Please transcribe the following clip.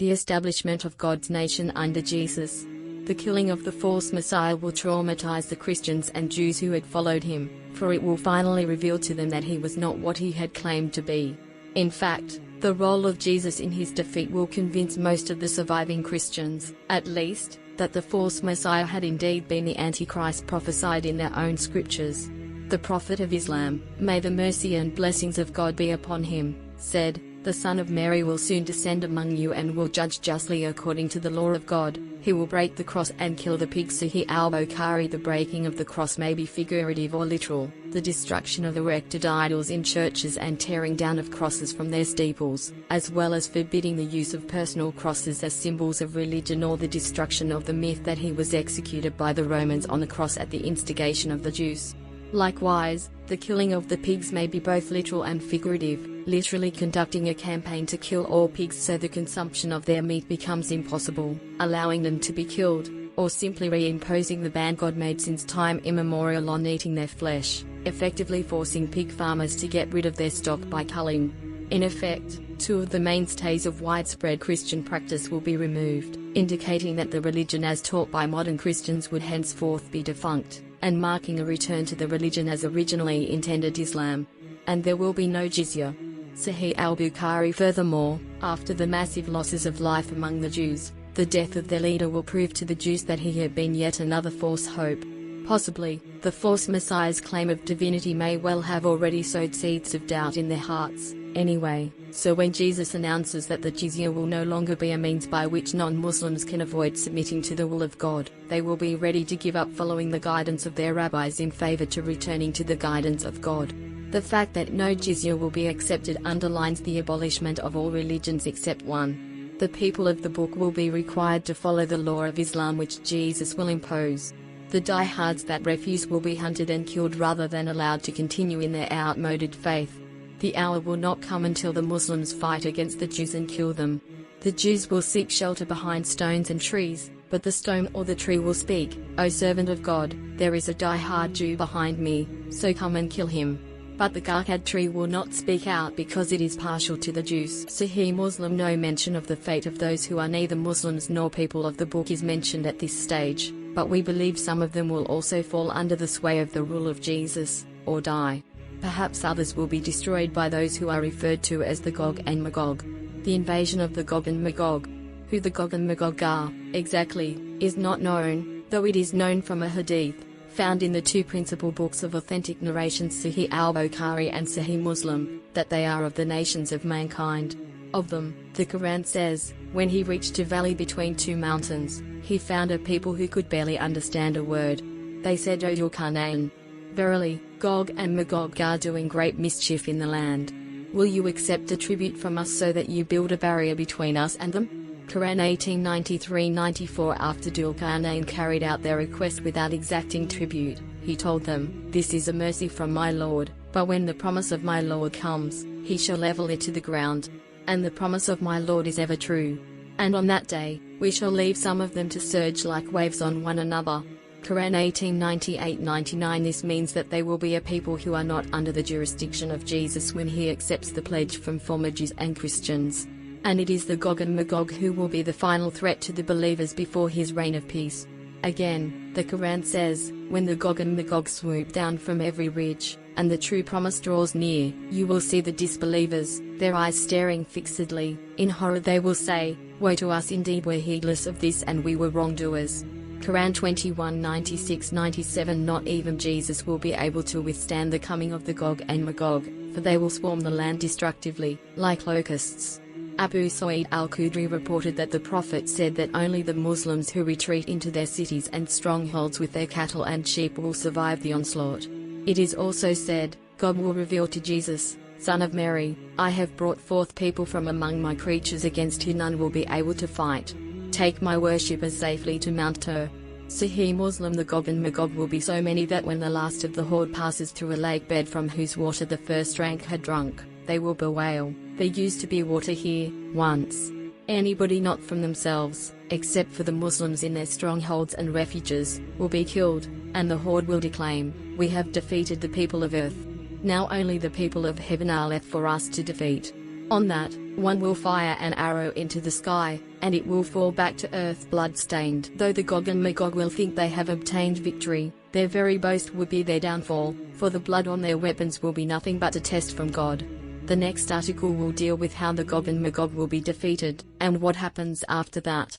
the establishment of God's nation under Jesus. The killing of the false Messiah will traumatize the Christians and Jews who had followed him, for it will finally reveal to them that he was not what he had claimed to be. In fact, the role of Jesus in his defeat will convince most of the surviving Christians, at least, that the false Messiah had indeed been the Antichrist prophesied in their own scriptures. The Prophet of Islam, may the mercy and blessings of God be upon him, said, "The Son of Mary will soon descend among you and will judge justly according to the law of God. He will break the cross and kill the pig." Sahih al-Bukhari. The breaking of the cross may be figurative or literal, the destruction of erected idols in churches and tearing down of crosses from their steeples, as well as forbidding the use of personal crosses as symbols of religion, or the destruction of the myth that he was executed by the Romans on the cross at the instigation of the Jews. Likewise, the killing of the pigs may be both literal and figurative, literally conducting a campaign to kill all pigs so the consumption of their meat becomes impossible, allowing them to be killed, or simply reimposing the ban God made since time immemorial on eating their flesh, effectively forcing pig farmers to get rid of their stock by culling. In effect, two of the mainstays of widespread Christian practice will be removed, indicating that the religion as taught by modern Christians would henceforth be defunct, and marking a return to the religion as originally intended, Islam. And there will be no jizya. Sahih al-Bukhari. Furthermore, after the massive losses of life among the Jews, the death of their leader will prove to the Jews that he had been yet another false hope. Possibly, the false Messiah's claim of divinity may well have already sowed seeds of doubt in their hearts, anyway, so when Jesus announces that the jizya will no longer be a means by which non-Muslims can avoid submitting to the will of God, they will be ready to give up following the guidance of their rabbis in favor to returning to the guidance of God. The fact that no jizya will be accepted underlines the abolishment of all religions except one. The people of the book will be required to follow the law of Islam which Jesus will impose. The diehards that refuse will be hunted and killed rather than allowed to continue in their outmoded faith. The hour will not come until the Muslims fight against the Jews and kill them. The Jews will seek shelter behind stones and trees, but the stone or the tree will speak, "O servant of God, there is a die-hard Jew behind me, so come and kill him." But the Garkad tree will not speak out because it is partial to the Jews. Sahih Muslim. No mention of the fate of those who are neither Muslims nor people of the book is mentioned at this stage, but we believe some of them will also fall under the sway of the rule of Jesus, or die. Perhaps others will be destroyed by those who are referred to as the Gog and Magog. The invasion of the Gog and Magog. Who the Gog and Magog are, exactly, is not known, though it is known from a hadith, found in the two principal books of authentic narrations Sahih al-Bukhari and Sahih Muslim, that they are of the nations of mankind. Of them, the Quran says, when he reached a valley between two mountains, he found a people who could barely understand a word. They said, "O Dhul-Qarnayn, verily, Gog and Magog are doing great mischief in the land. Will you accept a tribute from us so that you build a barrier between us and them?" Quran 18:93-94. After Dhul-Qarnayn carried out their request without exacting tribute, he told them, "This is a mercy from my Lord, but when the promise of my Lord comes, he shall level it to the ground. And the promise of my Lord is ever true. And on that day, we shall leave some of them to surge like waves on one another." Quran 18:98-99. This means that they will be a people who are not under the jurisdiction of Jesus when he accepts the pledge from former Jews and Christians. And it is the Gog and Magog who will be the final threat to the believers before his reign of peace. Again, the Quran says, when the Gog and Magog swoop down from every ridge, and the true promise draws near, you will see the disbelievers, their eyes staring fixedly. In horror they will say, "Woe to us, indeed we're heedless of this and we were wrongdoers." Quran 21:96-97. Not even Jesus will be able to withstand the coming of the Gog and Magog, for they will swarm the land destructively, like locusts. Abu Sa'id al-Khudri reported that the Prophet said that only the Muslims who retreat into their cities and strongholds with their cattle and sheep will survive the onslaught. It is also said, God will reveal to Jesus, "Son of Mary, I have brought forth people from among my creatures against whom none will be able to fight. Take my worshippers safely to Mount Tur." Sahih Muslim. The Gog and Magog will be so many that when the last of the horde passes through a lake bed from whose water the first rank had drunk, they will bewail, "There used to be water here, once." Anybody not from themselves, except for the Muslims in their strongholds and refuges, will be killed, and the horde will declaim, "We have defeated the people of earth. Now only the people of heaven are left for us to defeat." On that, One will fire an arrow into the sky, and it will fall back to earth blood-stained. Though the Gog and Magog will think they have obtained victory, their very boast will be their downfall, for the blood on their weapons will be nothing but a test from God. The next article will deal with how the Gog and Magog will be defeated, and what happens after that.